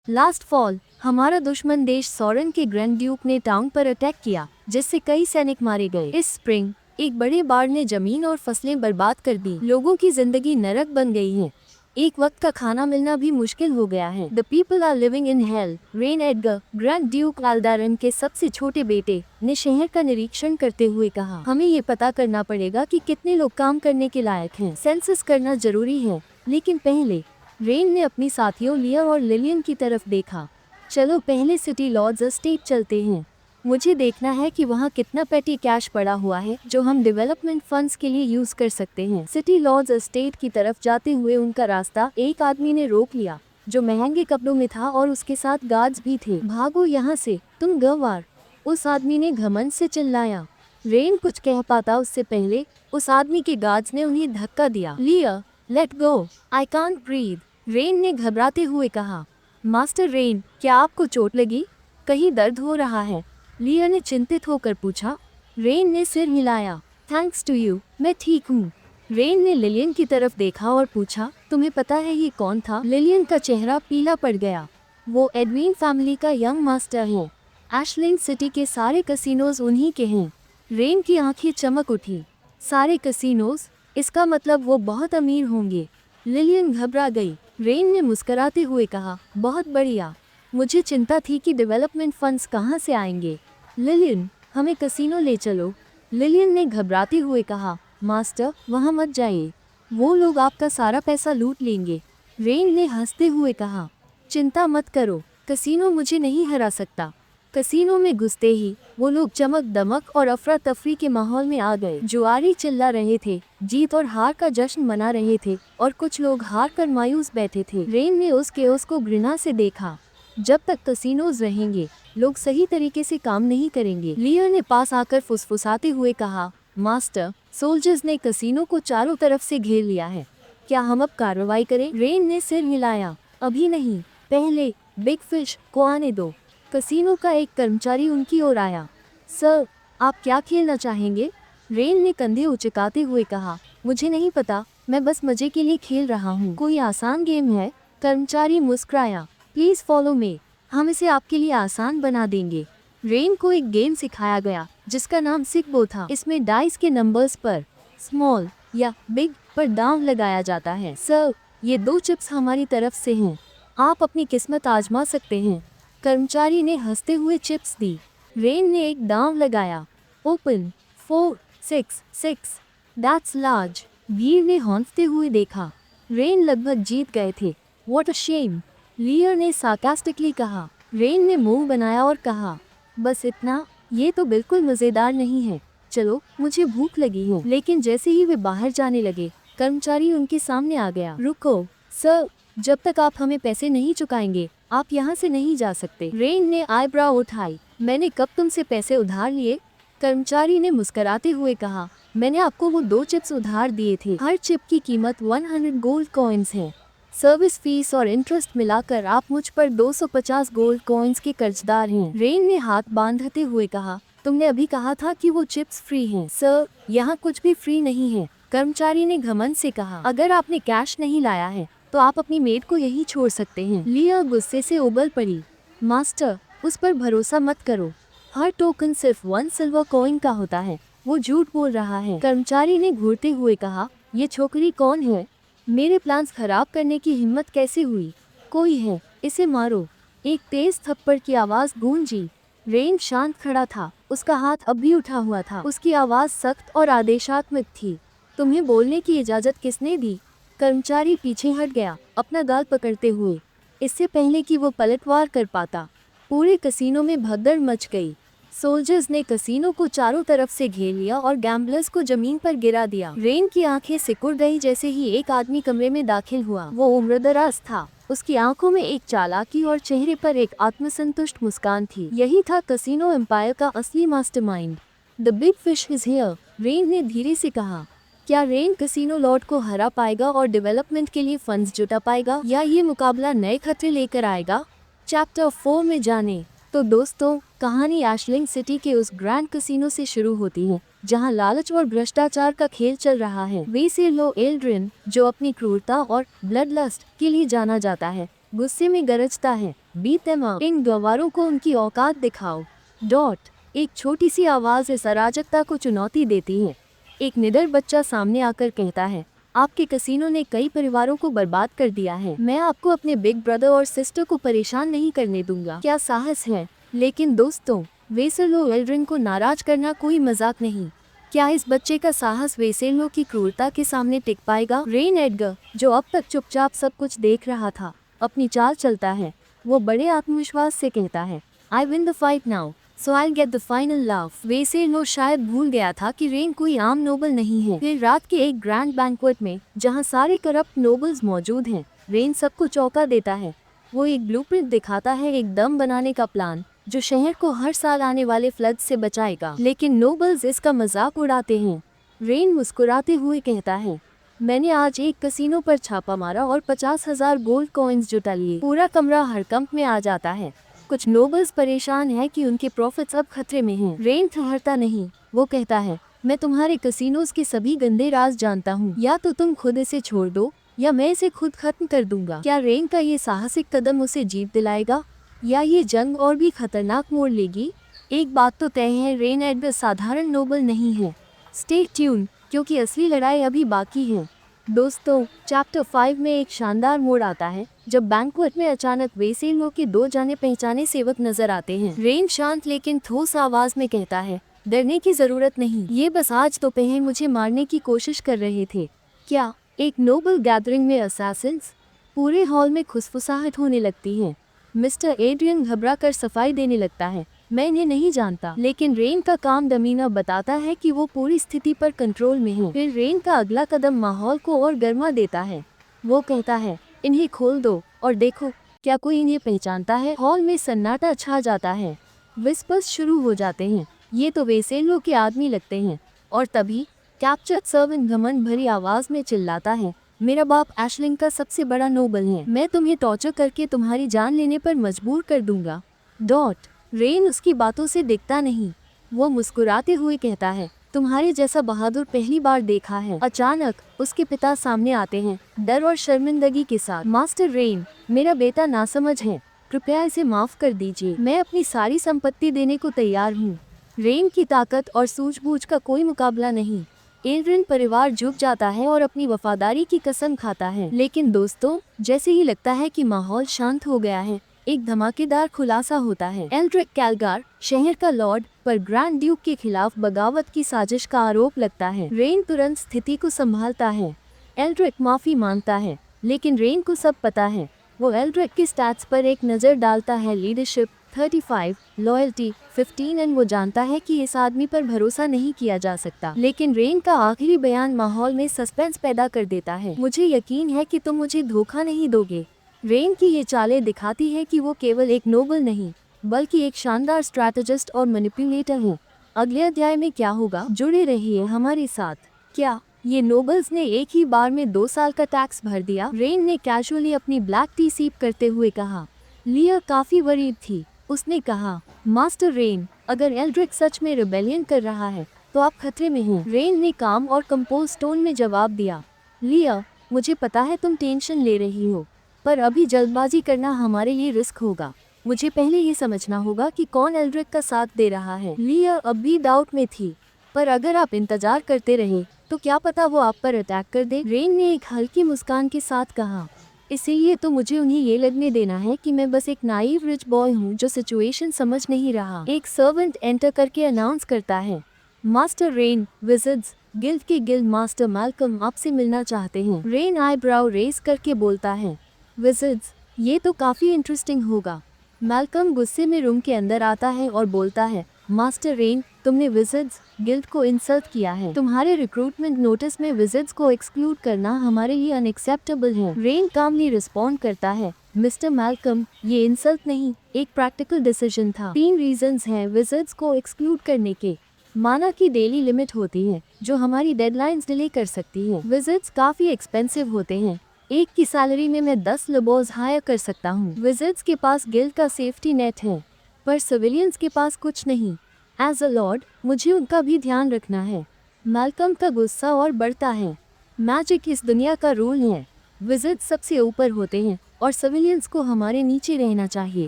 Last fall हमारा दुश्मन देश सॉरेन के ग्रैंड ड्यूक ने टाउन पर अटैक किया, जिससे कई सैनिक मारे गए। इस स्प्रिंग एक बड़े बाढ़ ने जमीन और फसलें बर्बाद कर दी। लोगों की जिंदगी नरक बन गई है। एक वक्त का खाना मिलना भी मुश्किल हो गया है। The people are living in hell. Rain Edgar, grand duke Aldaran के सबसे छोटे बेटे, ने शहर का निरीक्षण करते हुए कहा, हमें ये पता करना पड़ेगा कि कितने लोग काम करने के लायक हैं। सेंसस करना जरूरी है, लेकिन पहले। रेन ने अपनी साथियों लिया और लिलियन की तरफ देखा। चलो पहले सिटी लॉर्ड्स एस्टेट चलते हैं। मुझे देखना है कि वहाँ कितना पेटी कैश पड़ा हुआ है जो हम डेवलपमेंट फंड्स के लिए यूज कर सकते हैं। सिटी लॉर्ड्स एस्टेट की तरफ जाते हुए उनका रास्ता एक आदमी ने रोक लिया, जो महंगे कपड़ों में था और उसके साथ गार्ड्स भी थे। भागो यहाँ से, तुम गंवार, उस आदमी ने घमंड से चिल्लाया। रेन कुछ कह पाता उससे पहले उस आदमी के गार्ड्स ने उन्हें धक्का दिया। लिया, let go, I can't breathe, Ren ने घबराते हुए कहा। मास्टर रेन, क्या आपको चोट लगी? कहीं दर्द हो रहा है? लिया ने चिंतित होकर पूछा। रेन ने सिर हिलाया। थैंक्स टू यू, मैं ठीक हूँ। रेन ने लिलियन की तरफ देखा और पूछा, तुम्हें पता है ये कौन था? लिलियन का चेहरा पीला पड़ गया। वो एडविन फैमिली का यंग मास्टर है। एशलिंग सिटी के सारे कसिनोज उन्हीं के हैं। रेन की आंखें चमक उठी। सारे कसिनोज? इसका मतलब वो बहुत अमीर होंगे। लिलियन घबरा गई। रेन ने मुस्कुराते हुए कहा, बहुत बढ़िया। मुझे चिंता थी कि डेवलपमेंट फंड्स कहाँ से आएंगे। लिलियन, हमें कसिनो ले चलो। लिलियन ने घबराते हुए कहा, मास्टर वहाँ मत जाइए, वो लोग आपका सारा पैसा लूट लेंगे। रेन ने हंसते हुए कहा, चिंता मत करो, कसिनो मुझे नहीं हरा सकता। कसिनो में घुसते ही वो लोग चमक दमक और अफरा तफरी के माहौल में आ गए। जुआरी चिल्ला रहे थे, जीत और हार का जश्न मना रहे थे, और कुछ लोग हार कर मायूस बैठे थे। रेन ने उस केओस को घृणा से देखा। जब तक कसिनोज रहेंगे, लोग सही तरीके से काम नहीं करेंगे। लियर ने पास आकर फुसफुसाते हुए कहा, मास्टर, सोल्जर्स ने कसिनो को चारों तरफ से घेर लिया है। क्या हम अब कार्रवाई करें? रेन ने सिर हिलाया। अभी नहीं, पहले बिग फिश को आने दो। कसिनो का एक कर्मचारी उनकी ओर आया। सर, आप क्या खेलना चाहेंगे? रेन ने कंधे उचकाते हुए कहा, मुझे नहीं पता, मैं बस मजे के लिए खेल रहा हूँ। कोई आसान गेम है? कर्मचारी मुस्कुराया। प्लीज फॉलो मी, हम इसे आपके लिए आसान बना देंगे। रेन को एक गेम सिखाया गया जिसका नाम सिकबो था। इसमें डाइस के नंबर्स पर स्मॉल या बिग पर दांव लगाया जाता है। सर, ये 2 चिप्स हमारी तरफ से हैं, आप अपनी किस्मत आजमा सकते हैं। कर्मचारी ने हंसते हुए चिप्स दी। रेन ने एक दांव लगाया। Open 4 6 6, that's large. भीड़ ने हौंसते हुए देखा। रेन लगभग जीत गए थे। व्हाट अ शेम, लियर ने सार्कास्टिकली कहा। रेन ने मुंह बनाया और कहा, बस इतना? ये तो बिल्कुल मजेदार नहीं है। चलो, मुझे भूख लगी है। लेकिन जैसे ही वे बाहर जाने लगे, कर्मचारी उनके सामने आ गया। रुको सर, जब तक आप हमें पैसे नहीं चुकाएंगे, आप यहाँ से नहीं जा सकते। रेन ने आईब्रो उठाई। मैंने कब तुमसे पैसे उधार लिए? कर्मचारी ने मुस्कुराते हुए कहा, मैंने आपको वो 2 चिप्स उधार दिए थे। हर चिप की कीमत 100 गोल्ड कॉइन्स है। सर्विस फीस और इंटरेस्ट मिलाकर आप मुझ पर 250 गोल्ड कॉइन्स के कर्जदार हैं। रेन ने हाथ बांधते हुए कहा, तुमने अभी कहा था कि वो चिप्स फ्री हैं। सर, यहाँ कुछ भी फ्री नहीं है। कर्मचारी ने घमंड से कहा, अगर आपने कैश नहीं लाया है तो आप अपनी मेड को यही छोड़ सकते हैं। लिया गुस्से से उबल पड़ी। मास्टर, उस पर भरोसा मत करो, हर टोकन सिर्फ 1 सिल्वर कॉइन का होता है, वो झूठ बोल रहा है। कर्मचारी ने घूरते हुए कहा, ये छोकरी कौन है? मेरे प्लान्स खराब करने की हिम्मत कैसे हुई? कोई है, इसे मारो। एक तेज थप्पड़ की आवाज गूंजी। रेन शांत खड़ा था, उसका हाथ अब भी उठा हुआ था। उसकी आवाज सख्त और आदेशात्मक थी। तुम्हें बोलने की इजाजत किसने दी? कर्मचारी पीछे हट गया, अपना गाल पकड़ते हुए, इससे पहले कि वो पलटवार कर पाता। पूरे कसिनो में भगदड़ मच गई। सोल्जर्स ने कसिनो को चारों तरफ से घेर लिया और गैम्बलर्स को जमीन पर गिरा दिया। रेन की आंखें सिकुड़ गई जैसे ही एक आदमी कमरे में दाखिल हुआ। वो उम्रदराज था, उसकी आंखों में एक चालाकी और चेहरे पर एक आत्मसंतुष्ट मुस्कान थी। यही था कसिनो एम्पायर का असली mastermind. The big fish is here, rain ने धीरे से कहा। क्या रेन कसिनो लॉर्ड को हरा पाएगा और डेवलपमेंट के लिए फंड्स जुटा पाएगा, या ये मुकाबला नए खतरे लेकर आएगा? चैप्टर 4 में जाने। तो दोस्तों, कहानी एशलिंग सिटी के उस ग्रैंड कसिनो से शुरू होती है जहां लालच और भ्रष्टाचार का खेल चल रहा है। वेसेलो एल्ड्रिन, जो अपनी क्रूरता और ब्लड लस्ट के लिए जाना जाता है, गुस्से में गरजता है, बीट देम अप, इन गवारों को उनकी औकात दिखाओ। डॉट, एक छोटी सी आवाज इस अराजकता को चुनौती देती है। एक निडर बच्चा सामने आकर कहता है, आपके कसीनो ने कई परिवारों को बर्बाद कर दिया है। मैं आपको अपने बिग ब्रदर और सिस्टर को परेशान नहीं करने दूंगा। क्या साहस है। लेकिन दोस्तों, वेसेलो एल्ड्रिन को नाराज करना कोई मजाक नहीं। क्या इस बच्चे का साहस वेसेलो की क्रूरता के सामने टिक पाएगा। रेन एडगर, जो अब तक चुपचाप सब कुछ देख रहा था, अपनी चाल चलता है। वो बड़े आत्मविश्वास से कहता है, I win the fight now, so I get the final love. वेसेलो शायद भूल गया था कि रेन कोई आम नोबल नहीं है। फिर रात के एक ग्रैंड बैंक्वेट में, जहां सारे करप्ट नोबल्स मौजूद हैं, रेन सबको चौंका देता है। वो एक ब्लूप्रिंट दिखाता है, एक दम बनाने का प्लान, जो शहर को हर साल आने वाले फ्लड से बचाएगा। लेकिन नोबल्स इसका मजाक उड़ाते हैं। रेन मुस्कुराते हुए कहता है, मैंने आज एक कसीनो पर छापा मारा और 50,000 गोल्ड कॉइन्स जुटा लिए। पूरा कमरा हड़कंप में आ जाता है। कुछ नोबल्स परेशान हैं कि उनके प्रॉफिट्स अब खतरे में हैं। रेन ठहरता नहीं। वो कहता है, मैं तुम्हारे कसीनोज के सभी गंदे राज जानता हूँ। या तो तुम खुद इसे छोड़ दो या मैं इसे खुद खत्म कर दूंगा। क्या रेन का ये साहसिक कदम उसे जीत दिलाएगा या ये जंग और भी खतरनाक मोड़ लेगी। एक बात तो तय है, रेन एडगर साधारण नोबल नहीं है। स्टे ट्यून, क्योंकि असली लड़ाई अभी बाकी है। दोस्तों, चैप्टर 5 में एक शानदार मोड़ आता है जब बैंक्वेट में अचानक वेसेलो के 2 जाने पहचाने सेवक नजर आते हैं। रेन शांत लेकिन ठोस आवाज में कहता है, डरने की जरूरत नहीं, ये बस आज दोपहर मुझे मारने की कोशिश कर रहे थे। क्या एक नोबल गैदरिंग में असैसिन्स। पूरे हॉल में खुसफुसाहट होने लगती है। मिस्टर एड्रियन घबरा कर सफाई देने लगता है, मैं इन्हें नहीं जानता। लेकिन रेन का काम डमीना बताता है कि वो पूरी स्थिति पर कंट्रोल में है। फिर रेन का अगला कदम माहौल को और गर्मा देता है। वो कहता है, इन्हें खोल दो और देखो क्या कोई इन्हें पहचानता है। हॉल में सन्नाटा छा जाता है। विस्पर्स शुरू हो जाते हैं, ये तो वेसेलो के आदमी लगते हैं। और तभी कैप्चर्ड सर्वेंट घमंड भरी आवाज में चिल्लाता है, मेरा बाप एशलिंग का सबसे बड़ा नोबल है। मैं तुम्हें टॉर्चर करके तुम्हारी जान लेने पर मजबूर कर दूंगा। डॉट, रेन उसकी बातों से दिखता नहीं। वो मुस्कुराते हुए कहता है, तुम्हारे जैसा बहादुर पहली बार देखा है। अचानक उसके पिता सामने आते हैं, डर और शर्मिंदगी के साथ। मास्टर रेन, मेरा बेटा नासमझ है, कृपया इसे माफ कर दीजिए। मैं अपनी सारी संपत्ति देने को तैयार हूँ। रेन की ताकत और सूझबूझ का कोई मुकाबला नहीं। एल्ड्रिन परिवार झुक जाता है और अपनी वफादारी की कसम खाता है। लेकिन दोस्तों, जैसे ही लगता है कि माहौल शांत हो गया है, एक धमाकेदार खुलासा होता है। एल्ड्रिक कैलगार, शहर का लॉर्ड, पर ग्रैंड ड्यूक के खिलाफ बगावत की साजिश का आरोप लगता है। रेन तुरंत स्थिति को संभालता है। एल्ड्रिक माफी मांगता है, लेकिन रेन को सब पता है। वो एल्ड्रिक के स्टैट्स पर एक नजर डालता है, लीडरशिप 35, लॉयल्टी 15, एंड वो जानता है कि इस आदमी पर भरोसा नहीं किया जा सकता। लेकिन रेन का आखिरी बयान माहौल में सस्पेंस पैदा कर देता है। मुझे यकीन है कि तुम मुझे धोखा नहीं दोगे। रेन की ये चालें दिखाती है कि वो केवल एक नोबल नहीं, बल्कि एक शानदार स्ट्रैटेजिस्ट और मैनिपुलेटर है। अगले अध्याय में क्या होगा, जुड़े रहिए हमारे साथ। क्या ये नोबल्स ने एक ही बार में 2 साल का टैक्स भर दिया। रेन ने कैजुअली अपनी ब्लैक टी सीप करते हुए कहा। लिया काफी वरीड थी। उसने कहा, मास्टर रेन, अगर एल्ड्रिक सच में रिबेलियन कर रहा है तो आप खतरे में हैं। रेन ने काम और कंपोज टोन में जवाब दिया, लिया, मुझे पता है तुम टेंशन ले रही हो, पर अभी जल्दबाजी करना हमारे लिए रिस्क होगा। मुझे पहले ये समझना होगा कि कौन एल्ड्रिक का साथ दे रहा है। लिया अब भी डाउट में थी, पर अगर आप इंतजार करते रहे तो क्या पता वो आप पर अटैक कर दे। रेन ने एक हल्की मुस्कान के साथ कहा, इसीलिए तो मुझे उन्हें ये लगने देना है कि मैं बस एक नाइव रिच बॉय हूँ जो सिचुएशन समझ नहीं रहा। एक सर्वेंट एंटर करके अनाउंस करता है, मास्टर रेन, विज़र्ड्स गिल्ड के गिल्ड मास्टर मैल्कम आपसे मिलना चाहते हैं। रेन आईब्राउ रेज करके बोलता है, विज़र्ड्स, ये तो काफी इंटरेस्टिंग होगा। मैल्कम गुस्से में रूम के अंदर आता है और बोलता है, मास्टर रेन, तुमने विज़र्ड्स गिल्ड को इंसल्ट किया है। तुम्हारे रिक्रूटमेंट नोटिस में विज़र्ड्स को एक्सक्लूड करना हमारे लिए अनएक्सेप्टेबल है। रेन कामली रिस्पॉन्ड करता है, मिस्टर मैल्कम, ये इंसल्ट नहीं, एक प्रैक्टिकल डिसीजन था। 3 रीजंस हैं विज़र्ड्स को एक्सक्लूड करने के। माना की डेली लिमिट होती है जो हमारी डेडलाइंस डिले कर सकती है। विज़र्ड्स काफी एक्सपेंसिव होते हैं। एक की सैलरी में मैं 10 लेबर्स हायर कर सकता हूँ। विज़र्ड्स के पास गिल्ड का सेफ्टी नेट है, पर सिविलियंस के पास कुछ नहीं। एज अ लॉर्ड मुझे उनका भी ध्यान रखना है। मैल्कम का गुस्सा और बढ़ता है। मैजिक इस दुनिया का रूल है। विजिट सबसे ऊपर होते हैं और सिविलियंस को हमारे नीचे रहना चाहिए।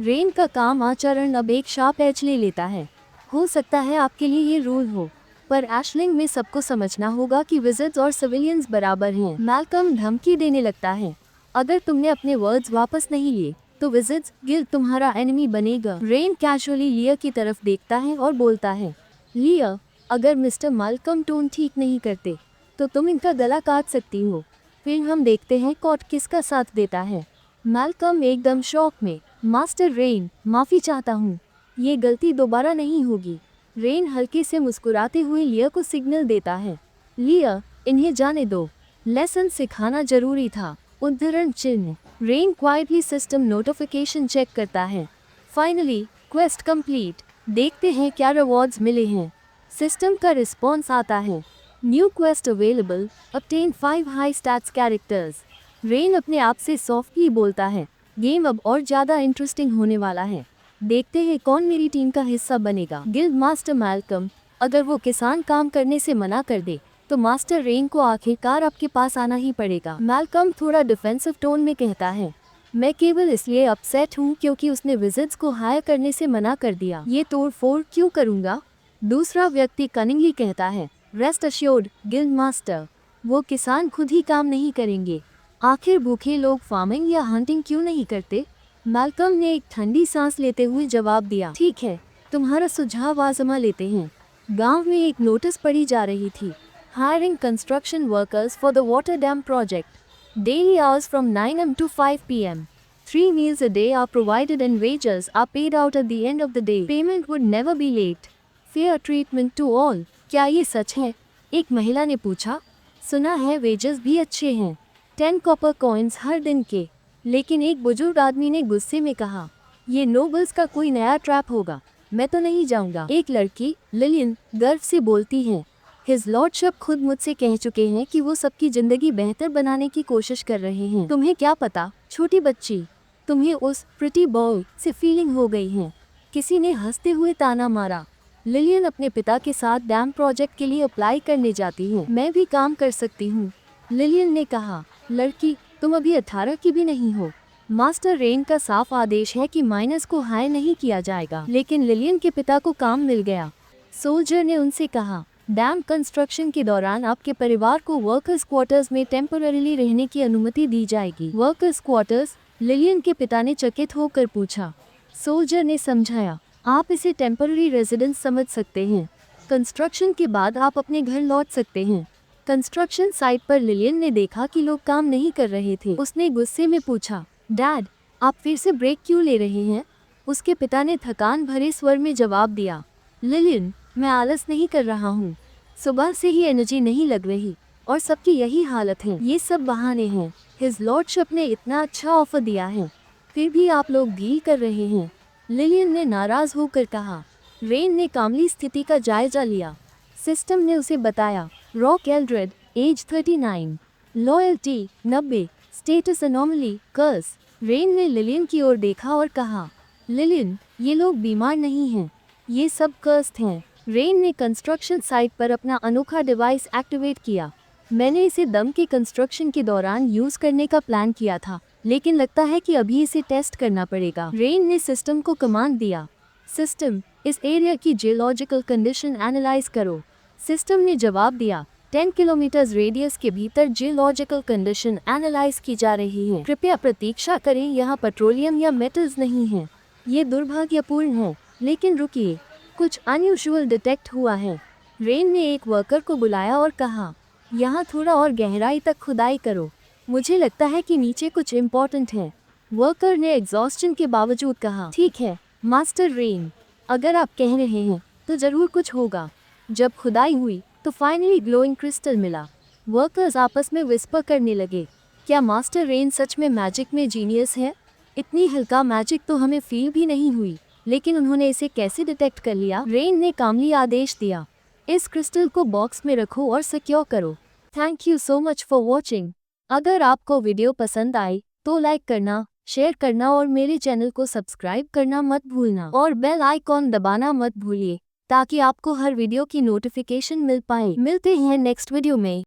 रेन का काम आचरण अब एक शार्प एज ले लेता है। हो सकता है आपके लिए ये रूल हो, पर एशलिंग में सबको समझना होगा कि विजिट्स और सिविलियंस बराबर हैं। मैल्कम धमकी देने लगता है, अगर तुमने अपने वर्ड्स वापस नहीं लिए तो विजिट्स गिल्ड तुम्हारा एनिमी बनेगा। रेन कैजुअली लिया की तरफ देखता है और बोलता है, लिया, अगर मिस्टर मैल्कम टोन ठीक नहीं करते तो तुम इनका गला काट सकती हो। फिर हम देखते हैं कॉट किसका साथ देता है। मैल्कम एकदम शॉक में, मास्टर रेन, माफ़ी चाहता हूँ, ये गलती दोबारा नहीं होगी। रेन हल्के से मुस्कुराते हुए लिया को सिग्नल देता है, लिया, इन्हें जाने दो, लेसन सिखाना जरूरी था। उद्धरण चिन्ह। Ren quietly system notification check करता है। Finally quest complete. देखते हैं क्या रिवॉर्ड्स मिले हैं। सिस्टम का रिस्पॉन्स आता है, new quest available, obtain 5 high stats characters. Rain अपने आप से सॉफ्टली बोलता है, गेम अब और ज़्यादा इंटरेस्टिंग होने वाला है। देखते हैं कौन मेरी टीम का हिस्सा बनेगा। गिल्ड मास्टर मैल्कम, अगर वो किसान काम करने से मना कर दे तो मास्टर रेन को आखिरकार आपके पास आना ही पड़ेगा। मैल्कम थोड़ा डिफेंसिव टोन में कहता है, मैं केवल इसलिए अपसेट हूँ क्योंकि उसने विजिट्स को हायर करने से मना कर दिया। ये तोड़ फोड़ क्यों करूँगा? दूसरा व्यक्ति कनिंगली कहता है, रेस्ट अश्योर्ड गिल्ड मास्टर, वो किसान खुद ही काम नहीं करेंगे। आखिर भूखे लोग फार्मिंग या हंटिंग क्यों नहीं करते? मैल्कम ने एक ठंडी सांस लेते हुए जवाब दिया, ठीक है, तुम्हारा सुझाव आजमा लेते हैं। गांव में एक नोटिस पढ़ी जा रही थी, hiring construction workers for the water dam project, daily hours from 9 am to 5 PM, 3 meals a day are provided and wages are paid out at the end of the day. Payment would never be late. Fair treatment to all. क्या ये सच है? एक महिला ने पूछा। सुना है wages भी अच्छे हैं, 10 कॉपर कॉइन्स हर दिन के। लेकिन एक बुजुर्ग आदमी ने गुस्से में कहा, ये नोबल्स का कोई नया ट्रैप होगा, मैं तो नहीं जाऊंगा। एक लड़की लिलियन गर्व से बोलती है, हिज लॉर्डशिप खुद मुझसे कह चुके हैं कि वो सबकी जिंदगी बेहतर बनाने की कोशिश कर रहे हैं। तुम्हें क्या पता छोटी बच्ची, तुम्हें उस प्रिटी बॉय से फीलिंग हो गई है। किसी ने हंसते हुए ताना मारा। लिलियन अपने पिता के साथ डैम प्रोजेक्ट के लिए अप्लाई करने जाती है। मैं भी काम कर सकती हूँ, लिलियन ने कहा। लड़की, तुम अभी 18 की भी नहीं हो। मास्टर रेन का साफ आदेश है कि माइनस को हायर नहीं किया जाएगा। लेकिन लिलियन के पिता को काम मिल गया। सोल्जर ने उनसे कहा, डैम कंस्ट्रक्शन के दौरान आपके परिवार को वर्कर्स क्वार्टर्स में टेम्पररीली रहने की अनुमति दी जाएगी। Workers quarters? लिलियन के पिता ने चकित होकर पूछा। सोल्जर ने समझाया, आप इसे टेम्पररी रेजिडेंस समझ सकते हैं। कंस्ट्रक्शन के बाद आप अपने घर लौट सकते हैं। कंस्ट्रक्शन साइट पर लिलियन ने देखा कि लोग काम नहीं कर रहे थे। उसने गुस्से में पूछा, डैड, आप फिर से ब्रेक क्यों ले रहे हैं? उसके पिता ने थकान भरे स्वर में जवाब दिया, लिलियन, मैं आलस नहीं कर रहा हूँ। सुबह से ही एनर्जी नहीं लग रही और सबकी यही हालत है। ये सब बहाने हैं। हिज लॉर्डशिप ने इतना अच्छा ऑफर दिया है, फिर भी आप लोग डील कर रहे हैं। लिलियन ने नाराज होकर कहा। रेन ने कामली स्थिति का जायजा लिया। सिस्टम ने उसे बताया, Rock Eldred, age 39, loyalty 90, status anomaly curse. Rain ने लिलियन की ओर देखा और कहा, लिलियन, ये लोग बीमार नहीं हैं, ये सब कर्स्ड हैं। रेन ने कंस्ट्रक्शन साइट पर अपना अनोखा डिवाइस एक्टिवेट किया। मैंने इसे दम के कंस्ट्रक्शन के दौरान यूज करने का प्लान किया था, लेकिन लगता है कि अभी इसे टेस्ट करना पड़ेगा। रेन ने सिस्टम को कमांड दिया, सिस्टम, इस एरिया की जियोलॉजिकल कंडीशन एनालाइज करो। सिस्टम ने जवाब दिया, 10 किलोमीटर रेडियस के भीतर जियोलॉजिकल कंडीशन एनालाइज की जा रही है। कृपया प्रतीक्षा करें, यहाँ पेट्रोलियम या मेटल्स नहीं हैं। ये दुर्भाग्यपूर्ण है, लेकिन रुकिए, कुछ अनयूजुअल डिटेक्ट हुआ है। रेन ने एक वर्कर को बुलाया और कहा, यहाँ थोड़ा और गहराई तक खुदाई करो, मुझे लगता है कि नीचे कुछ इम्पोर्टेंट है। वर्कर ने एग्जॉस्टन के बावजूद कहा, ठीक है मास्टर रेन, अगर आप कह रहे हैं तो जरूर कुछ होगा। जब खुदाई हुई तो फाइनली ग्लोइंग क्रिस्टल मिला। वर्कर्स आपस में विस्पर करने लगे, क्या मास्टर रेन सच में मैजिक में जीनियस है? इतनी हल्का मैजिक तो हमें फील भी नहीं हुई, लेकिन उन्होंने इसे कैसे डिटेक्ट कर लिया? रेन ने कामली आदेश दिया, इस क्रिस्टल को बॉक्स में रखो और सिक्योर करो। Thank you so much for watching. अगर आपको वीडियो पसंद आई तो लाइक करना, शेयर करना और मेरे चैनल को सब्सक्राइब करना मत भूलना और बेल आइकॉन दबाना मत भूलिए ताकि आपको हर वीडियो की नोटिफिकेशन मिल पाए। मिलते हैं नेक्स्ट वीडियो में।